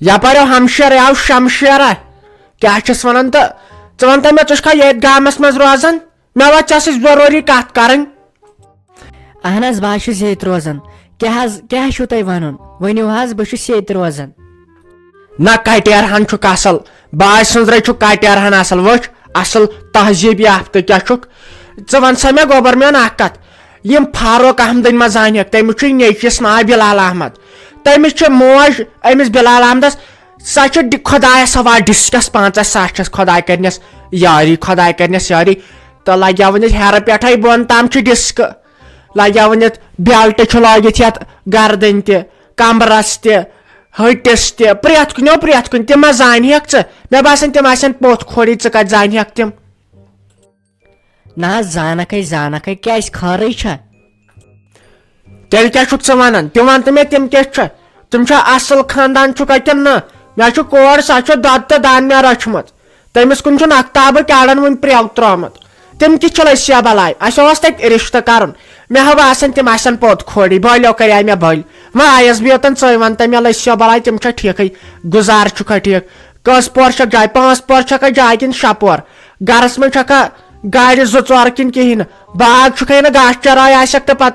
यपार हमशेर आव शमशेरा क्या वन तो च वन मे तुखा ये गामस मज रोजान मे वा जरूरी कत कर अहन बह ये रोजान क्या तुम वन वनु बहुत ये रोजान ना कटेरहन असल बाज सन्द्रे कटेरहन असल वच असल तहजीब याफ्त क्या च वन सा मे गोबर मेन कत यम फारूक अहमदन मज अनक तमिस नेचिस ना बिलाल अहमद तमिस मोज अमिस बिलाल अहमदस सा खुदायस हवा डिस्कस 50,000 खुदा करनस यारी खुदा करनस यारी तो लगे वन हेर पे बोन तम डिस्क लगे वन बेल्ट लगित ये गर्दन तमरस हटिस प्रेत कुन तम जानक मे बासान तम पोत खोड़ी कत जानक तम ना जानक क्या खर तेल क्या वन तम वन तो मे तम क्या तुम असल खानदान कतन न मे कोर सा दद तो दान मे रचमुत तमिस कुन अख्ताब कड़न वन प्रेव त्रोमुत तम कि लस्या बलाय अस तक रिश्त कर मे हा बासान तम पोत खोड़ी बलो कर मे बल वो आयस बेतन च वन तो मे लस्या बलाय तम ठीक गुजार ठीक कस पोर जाय 5 पोर जाय कि 6 पोर गरस में गाड़ 2-4 किन कहें बाग ना गाश चराय आसक तो पे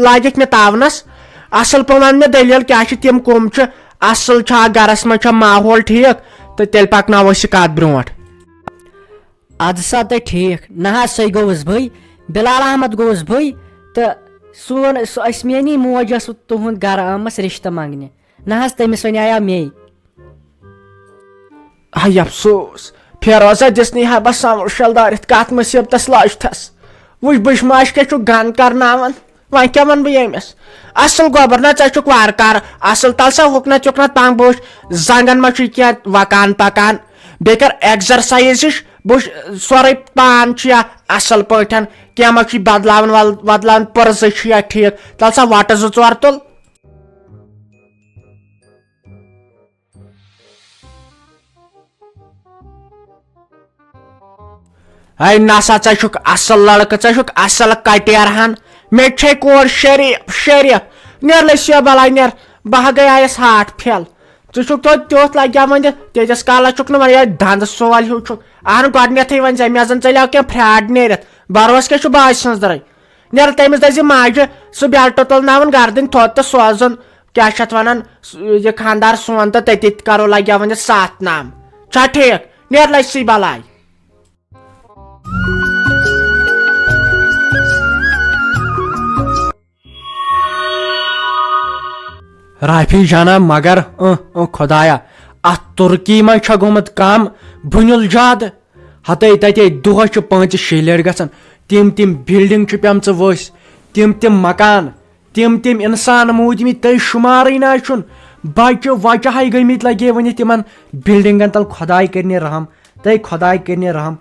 लागिक मे तावनस असल पे वन मे दलील क्या तम कम असल गरस में माहौल ठीक तो तेल पकनो कत ब्रो अद सा तो ठीक ना सही गोस भई बिलाल अहमद गोस भई तो सोन मेनी मोज तुहद गर आमस रिश्त मांगने ना तमिस वन मे हाय अफसोस फेरोजा दिसनी हा बस शलदारित कत मुसीबत लाजथस वुच बुशमाश क्या गन करनावन वन क्या वन बस असल गोबर ना चे वार कार असल तल सा हुकना चुकना तंग बोश जंगन मे क्या वकान पकान बे कर एक्सरसाइज बुश सोरे पान असल पठन क्या मे बदलावन वदलावन पर्ज ठीक तल सा वट 2-4 तुल है नसा चे असल लड़क चे असल कटेरहन मे कोर शरीफ नेर लस्या बलाय नेर बह गयास हाट फेल तो त्योत लगे वन तीस काल वन दंद सोल हूँ अहन गोडनथ वन मे जन चलो क्या फ्राड नेरित भरोस क्या बाज सन्द्रे नेर तमिस दज माज सह बेल्ट तुलनावन गर्दन थोत तो सोजन क्या वन यह खानदार सोन तो तति करो लगे वन 7 नाम ठीक नेर लस्सी बलाय राफी जाना मगर खुदाया अत तुर्की में गोमुत कम बुनिल जाद हते तते दोह 5-6 लट गसन तिम बिल्डिंग पेम वस तिम मकान तिम इंसान मूदमित तय शुमार ना बच्चे वचा गमित लगे वन तिमन बिल्डिंगन तल खुदाई करने रहम तय खुदाई करने रहम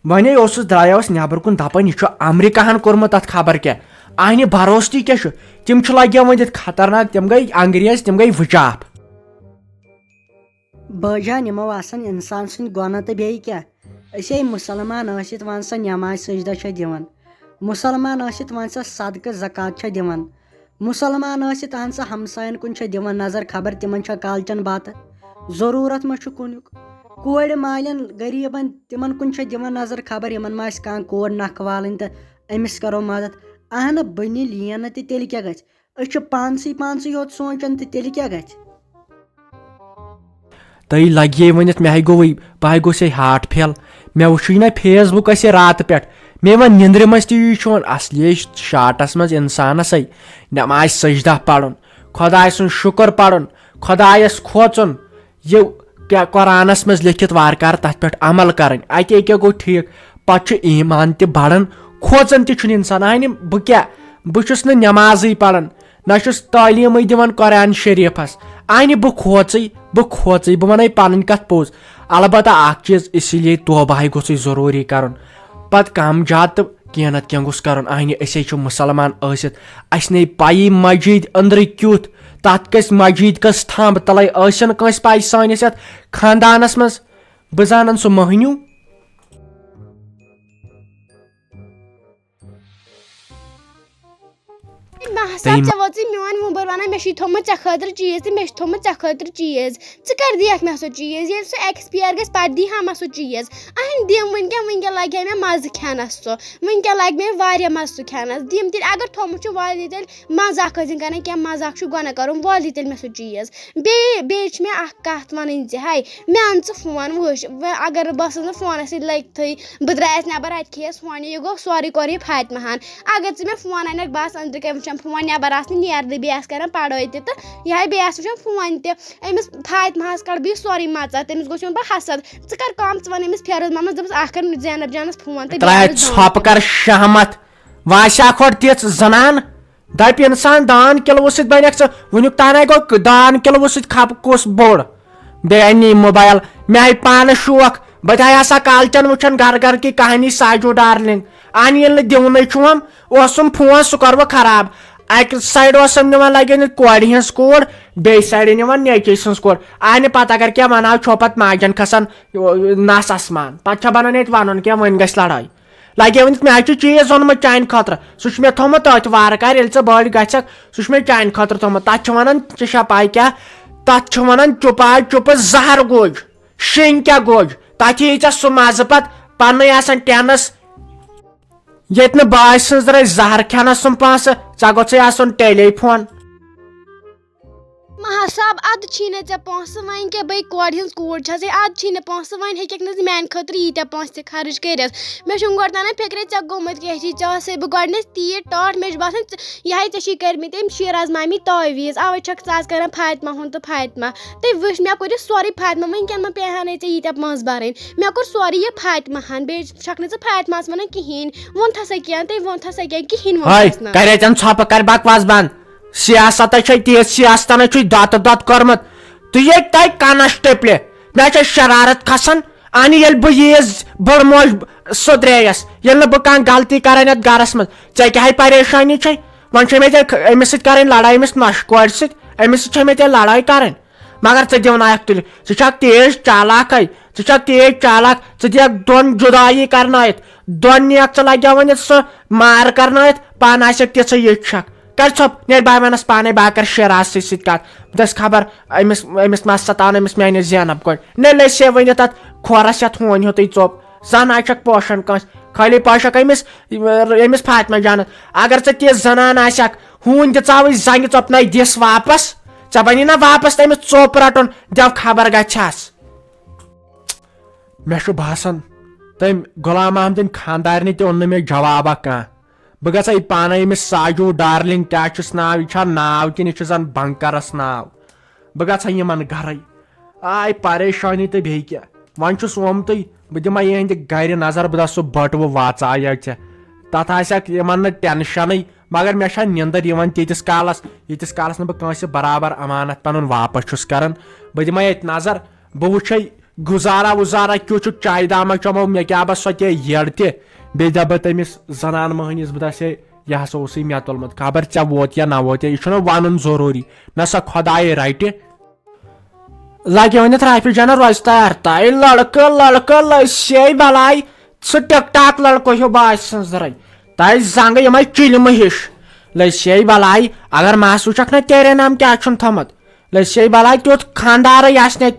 वने द्रायास नबर कुन दपान यह अमरीकाहन कोर्मुत तथ खबर क्या आने भरोस क्या तम लगे वन खतरनाक तम गई अंग्रेज तम गई वचाप बजान यमो आसान इंसान सुन गुना तो बे क्या असे मुसलमान वन सा नमाज सजदा दिवान मुसलमान वन सा सदक़ ज़कात दिवान मुसलमान अहन सा हमसायन कुन दिवान नजर खबर तिमन कालचन बात जरूरत मा कुनुक कोड़ मालन गरीबन तिमन कुन दिवान नजर खबर यमन मा कह कोड़ नख वालन तो अमिस करो मदद अहन बनी लियन तेल क्या गि पानसी योत सोचन तेल क्या गि तय लगे वन मे गो बह गोस हाट फेल मे वुच ना फेसबुक रात पे मे वन निंद्र मज वन असली शाटस मज इंसानस नमाज सजदा पढ़न खुदाय सुन शुक्र पढ़न खुदायस खोचन ये क्या कुरानस मज लिखित वारकार तथ पे अमल कर अके गो ठीक पे ईमान त बढ़न खोचन इंसान आन बह क्या बहुस नमाज पढ़न ना तालीम दिवान कुरान शरीफस आन बह खोच बह वन पन कत पोज अलबत्ता चीज इसलिए तोबा गोस जरूरी कर पत कम जात तो कह नत कह गोस कर आन असे मुसलमान अस नी पाई मस्जिद अंदर क्युत तथ कस मस्जिद कस थंब तले कस पाई सानिस यथ खानदानस मज बह जानन सह महन्यू महसाब चे वो मेन वोबर वन मे थोमुत चे खतर चीज तो मे थोमुत चे खतर चीज कर दिख मे सो चीज ये सो एक्सपायर गस पत दी हम सो चीज अहन दिम वनके लगे मे मज खेनस सो वनके लगे मे वारिया मज सो खेनस दिम तेल अगर थोमुत वाली तेल मजाक कर क्या मजाक गुना कर वाली तेल मे सो चीज बे मे कत वन हाय मे अन फोन वुश अगर बस फोन लगित बह द्रायस नबर अत खेस फोन यह गो सोरी कोर यह फातिमाहन अगर मे फोन अनक बस अंदर क्या वुचान फोन नबर नेरद बे कर पढ़ाई तो यह बे वुचान फोन तमिस फातिमाहस कड़ बह सोरी मचा तमिस गोन बह हसद कर कम वन अमिस फेरोज मामस दस अख जैनब जानस फोन तो कर शहमत वाशा खोट तिच जनान दप इंसान दान किलो सत बन वनुक तान गो दान किलो सत खप कुस बोड़ बे अनी मोबाइल मे आई पान शौक बह हसा कालचन वुचान घर घर की कहानी साजो डार्लिंग अन ये दिवन चुम ओसम फोन सह कर खराब अक साइड निवान लगे कोर हज कोर बे साइड निवान नेचे सज कोर आय पत अगर क्या वन छो पत माजन खसान नस आसमान पे बनान ये वन क्या वन गस लड़ाई लगे वन मे चीज ओनमुत चान खतर सह मे थोमुत तथ वारकार ये बड़ गक सह मे चान खतर थोमुत तथ वन ऐ पाई क्या तथ वन चुप चुप जहर गोज शिंग क्या गोज तथ यी सह मज पत पन टेनस ये बाज सज जहर खेनस सुम पास गोन टेलीफोन महसाब अद छीने चे पोस वन के बे कोड हज कोड छ से अद छीने पोस वन हेक न मैन खतर यीटा पोस ते खर्च करस मे छु गोड तना फिक्रे चे गोमत के छी चा से गोडने तीर टॉट मे बासन यह चे करमी तेम शिराज मामी तावीज आवे छक सास कर फातिमा हुन तो फातिमा ते वश मे कोर सॉरी फातिमा वन के म पेहाने चे यीटा मस बारन मे कोर सॉरी ये फातिमा हन बे छकने चे फातिमा वन किहिन वन थसा क्या ते वन थसा क्या किहिन वन करे जन छप कर बकवास बंद सियासत तेज सियासतन दत दत कर्मत तो ये तय कनस टिपले मे शरारत खसान अन ये बह यीज बड़ मोज सुद्रेयस ये बह कह गलती करान ये गरस मज ऐ क्या परेशानी वन मे अमिस कर लड़ाई अमिस नश कोर अमिस मे लड़ाई कर मगर ऐ दिवनाक तुल ज़ तेज चालाक तेज चालाक ज़ दोन जुदाई कर दोन नीक लगे वन सह मार कर पान आक ती ये कर छप ने बाय मनस पाने बह कर शिराज सत दस खबर अमिस मस सतान अमिस मे जैनब गो ने ले से वन तथ खोरस ये होन हो चोप जन आक पोशन कस खाली पोशक अमिस फातिमा जान अगर ऐ ती जनान आक हून दिव जंग चोपन दिस वापस ऐ बनी ना वापस तमिस चोप रटन दव खबर गस मे बसान तम गुलाम अहमदिन खानदारनी तोन मे जवाबा कह बह गसा पान अमिस साजू डार्लिंग टैचस नाव यह नाव कि यह जन बंकरस नाव बह गसा यमन घर आय परेशानी तो बे क्या वन ओमुत बह दिमा यहद गर नजर बह दस बटव वाचा चे तथ आमन टेंशन मगर मे निंदर तीस कालस न बह बराबर अमानत पन वापस कर बह दिमा ये नजर बह वुचे गुजारा वुजारा क्यों चाय दामा चमो मे क्या बस सो येड़ बे दप तमिस जनान महनिस बह दस यह हसा उस मे तुलमुत खबर ऐ वोत या ना वोत यह वन जरूरी न सा खुदाए रट लगे वन राफि जन रोज तैयार तय लड़कं लसे बलाई सह टिक टाक लड़को हो बास सर तय जंग यम चिलम हिश लसे बलाई अगर मास वुचक न तेरे नाम क्या थोमुत लसे बलाई तुथ खानदार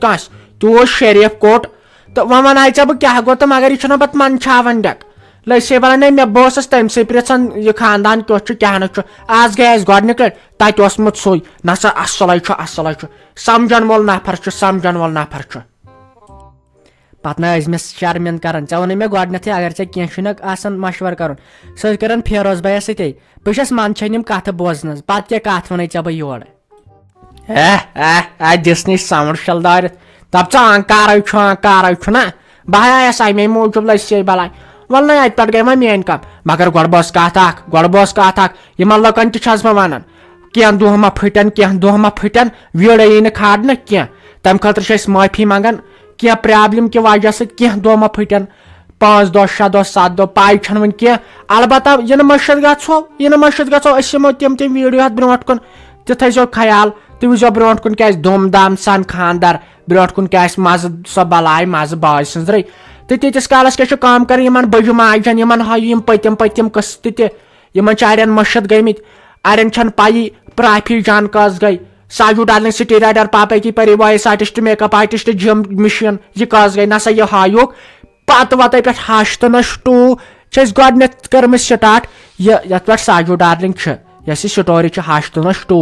कस तू शरीफ कोट तो वन वन बह क्या गो तो मगर यह पत मनछावन डक लसे बला नहीं मे बस तम पृछन यह खानदान क्यों क्या आज गए गोडनिक तत ओसमुत सोई नसा असल समझन वोल नफर पत मे शर्मिंद कर वन मे गोडनथ अगर क्या मशवर कर सह कर फेरोज भैया सते बस मंदछन कथ बोजन पत क्या कथ वन बह योर दिस नी साउंड शल दार दप अंकार ना बह आयस अमे मूजूब लसे बलाई वल अत पे गई मेन कम मगर गोड़ बस कथ यमन लकन तस बह वन कह दह मा फटन वीड़ यी न खाड़न कह तम खतर माफी मंगान कह प्रॉब्लम कि वजह सह दह मा फटन 5 दह 6 दह 7 दह पाई वन कह अलबत् यह मशद गो तम वीडियो ब्रो कुन तथो ख्याल तुम वो ब्रो कुन क्या धूम धाम सान खानदार ब्रो कुन क्या मज सो बलाई मज बाज सजरे तो तीस कालस क्या कम कर बजु माजन हायु पतिम कस तमन अड़न मशद गमित अड़न छन पाई प्राफी जान कस गई साजू डार्लिंग सिटी राइडर पापा की परी voice artist makeup artist gym mission यह कस गई नसा यह हायुक पत वत पे हश तो नश 2 गोडनेथ कर्म स्टार्ट ये पे साजू डार्लिंग यस स्टोरी हश तो नश 2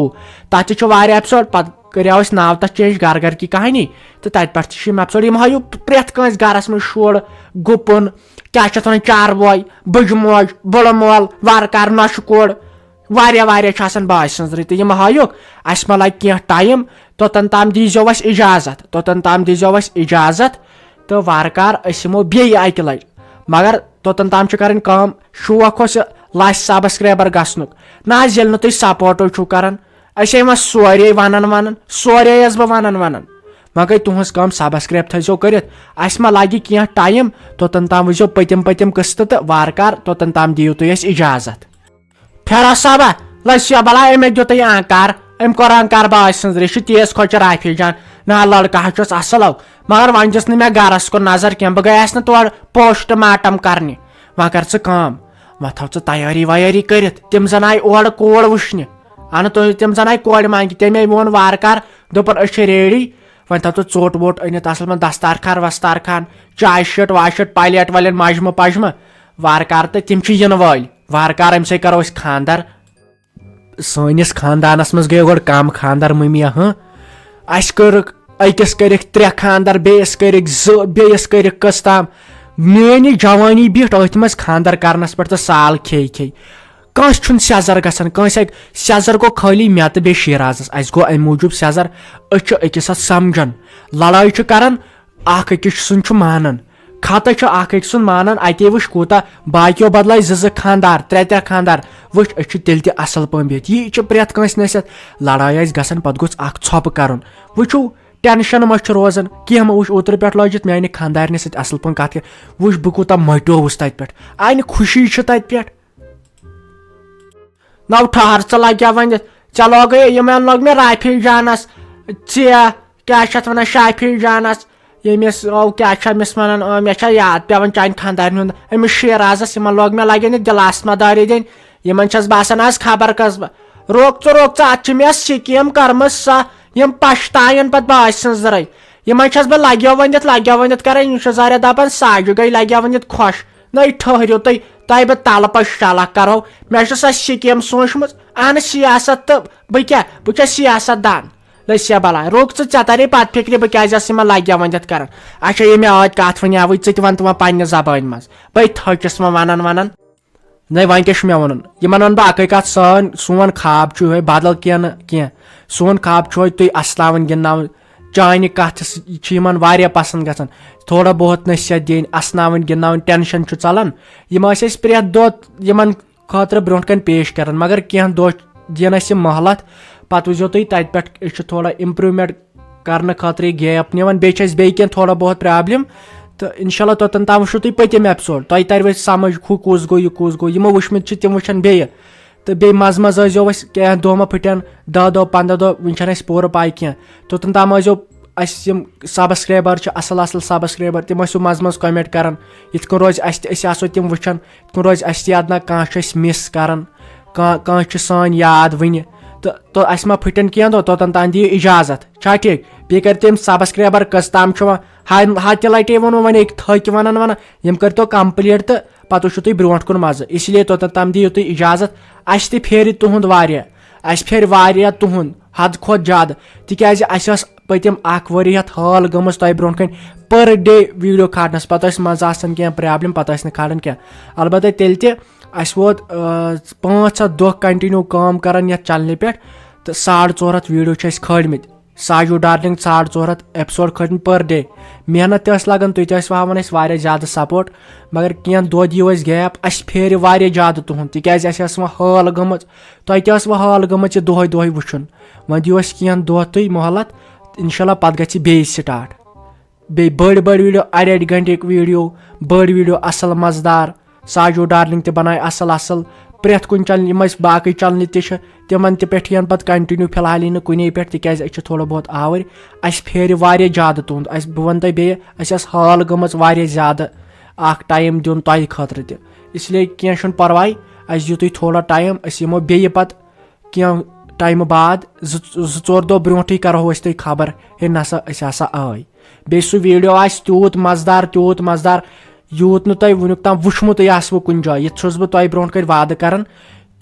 तथ एपिसोड पत करो नाव तथ चेंज गर गर की कहानी तो तत पे एपिसोड यम हायु प्रेथ कंस गरस में शोर गुपन क्या वन चार बॉय बज मोज बड़ मोल वारकार नश कोड़ बाय सन्जर तो यम हायुक अस मा लग कह टाइम तोतन ताम दीजो अस इजाजत तो वारकार यमो बे अकि लट मगर तोतन ताम कर शौक लच सब्सक्राइबर गसनुक ना ये तुम सपोर्टो छो करान अ सोरे वन सोरे बह वन वह गई तुहस कम सब्सक्राइब थो कर अस मा लगे कह टाइम तोतन ताम वो पतिम कस्त तो वारकार तोतन ताम दियो तुम इजाजत फेरा सबा लसिया बला अमे दुत अंकार अम कोर अंकार बाय सन्जर तेज खोचर राफी जान ना लड़का असल मगर वन दिस मे गरस कुन नजर कह बह गयास न तौर पोस्टमार्टम करने वह कर वह थो तैयारी वैयारी कर तम जन आय और कोड़ वुचन अन तम जन आय कोड़ मांग तमे वोन वारकार दोपन रेडी वन थो चोट वोट अनित असल में दस्तारखान वस्तारखान चाय शट वाशट पायलट वाले मजम पजम वारकार तो तम इन वाल वारकार अम से करो खानदार सनिस खानदानस मज गए गोड़ कम खानदार मम्मिया अस कर अकिस कर 3 खानदार बेस कर बेस कर कस ताम मेनी जवानी बिट अथ मज खानदार करनस पे तो साल खे कंस सेजर गसान कंस सेजर गो खाली मे तो बे शिराजस अस गो अम मूजूब सेजर अकिस समझन लड़ाई करान अकिस सुन मानन खत अक सुन मानन अते वुच कूता बाकियों बदलाय 2 खानदार 3 खानदार वुच तेल असल पन बिहत यह प्रेथ कंस नसियत लड़ाई गसान पत गोस छप कर वुचो टेंशन मा रोजान कह मा वुच ओतर पे लजित माने खानदारन सत असल पन कत वुच बह कूता मटोवस तत पे आय खुशी तत पे नव ठहर च लग्या वन चलो गई यम लग मे राफी जानस क्या वन शाफी जानस यमिस क्या वन मे याद पे चान खानदार अमिस शिराजस इन लोग मे लगे न दिलास मदारी दिन इन बसान आज खबर कस रोक अत मे स्कीम कर्म सा यम पछतायन पे बाज सन्जर इन बह लग्यो वनित कर जारे दपान साजु गई लग्या वनित खुश न ठहरियो तुम बह तल पश शलक करो मे सो स्कीम सोचम अहन सियासत तो बह सियासत दान लसिया बला रोक चे पत फिक्र बह क्या लग्या वनित कर अच्छा ये मे आज कत वन वन तुम पन्ने जबान मज बह थकिस वन न वन क्या मे वन वन बह अक कत सोन खाब बदल कह सोन खाब तुम असलावन गिंदन चान कत वारिया पसंद गसान थोड़ा बहुत नसीहत दिन असनावन गिंदन टेंशन चलान प्रेथ दो खतर ब्रोह कन पेश कर मगर कह दो दिन मोहलत पत वो तुम तत पे थोड़ा इम्प्रूवमेंट कर खतर गैप निवान बे थोड़ा बहुत प्रॉब्लम तो इंशाल्लाह तोतन ताम वो तुम पतिम एपिसोड तुम तर समझ हु कुस गो यह कुस गो यमो वुचमत तम वुचन बे तो बे मज मज क्या दोह फुटन 10 दो 15 दो वन पूर पाई कह तोतन ताम सब्सक्राइबर असल असल सब्सक्राइबर तम मज मज कमेंट कर रोज आसो तम वुचन रोज याद ना कह मिस कर कह सान याद वन तो अस मा फुटन कह दो तोतन तान दियो इजाजत छा ठीक बे कर तम सब्सक्राइबर कस ताम हत लटे वो वन थक वन यम कर तो कंप्लीट तो पत वो तुम ब्रोह कुन मज इसलिए तोतन ताम दियो तुम इजाजत अस फेर तुंद अस फेर वारिया तुंद हद खोत ज्यादा तिकाज अस पतिम वरी हाल गम तुम ब्रोह कन पर डे वीडियो खानस पत मज कह प्रॉब्लम पत खान क्या अलबत्त तेल अस वोत 5 दो कंटिन्यू काम करान ये चैनल पे तो 450 वीडियो खड़मत साजू डार्लिंग 450 एपिसोड खड़मत पर डे मेहनत लगन तुम हावन ज्यादा सपोर्ट मगर कह दो दियो गैप अस फेर वारिया ज्यादा तुहद तिकाज अस हाल गम तुम हाल गम दोह दोह वुचन वो दियो कह दो तुम मोहलत इंशाल्लाह पत गि बे स्टार्ट बे बड़ वीडियो अड़ घंटे वीडियो बड़ वीडियो असल मजेदार साजू डार्लिंग ते बनाए असल असल प्रेथ कुन चैनल यम बाकी चैनल तिमन पे पे कंटिन्यू फिलहाल न कुने पे तिकाज थोड़ा बहुत आवर अस फेर वारिया ज्यादा तुंद बह वन तुम बे हाल गम ज्यादा टाइम दिन तुम खतर इसलिए कह परवाह अस दियो तुम थोड़ा टाइम अस यमो बे पत कह टाइम बाद 2-4 दो ब्रोंठे करो तुम खबर हे नसा हसा आई बे सह वीडियो आस तूत मजेदार यूत नुह वुनुक ताम वुचमुत आसो कुछ जाए ये बह तुम ब्रोह कर वाद कर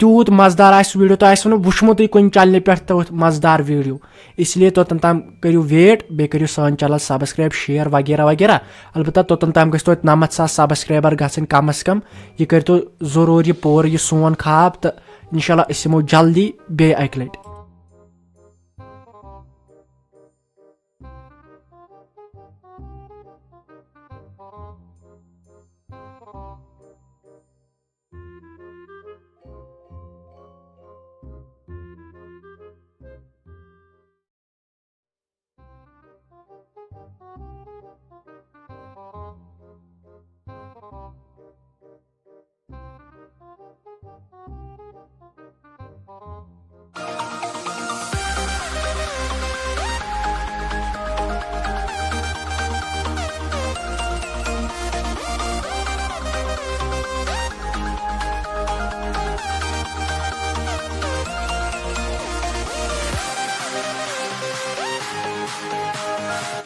तूत मजेदार वीडियो तो वुचमुत कुछ चैनल पे मजेदार वीडियो इसलिए तोतन ताम करो वेट बे करो सन चैनल सब्सक्राइब शेयर वगैरह वगैरह अलबत्ता तोतन ताम गो 90,000 सब्सक्राइबर गन कम अज कम यह कर तो जरूर यह पूर यह सोन ख्वाब तो इंशाल्लाह अस यमो जल्दी बे अक लट।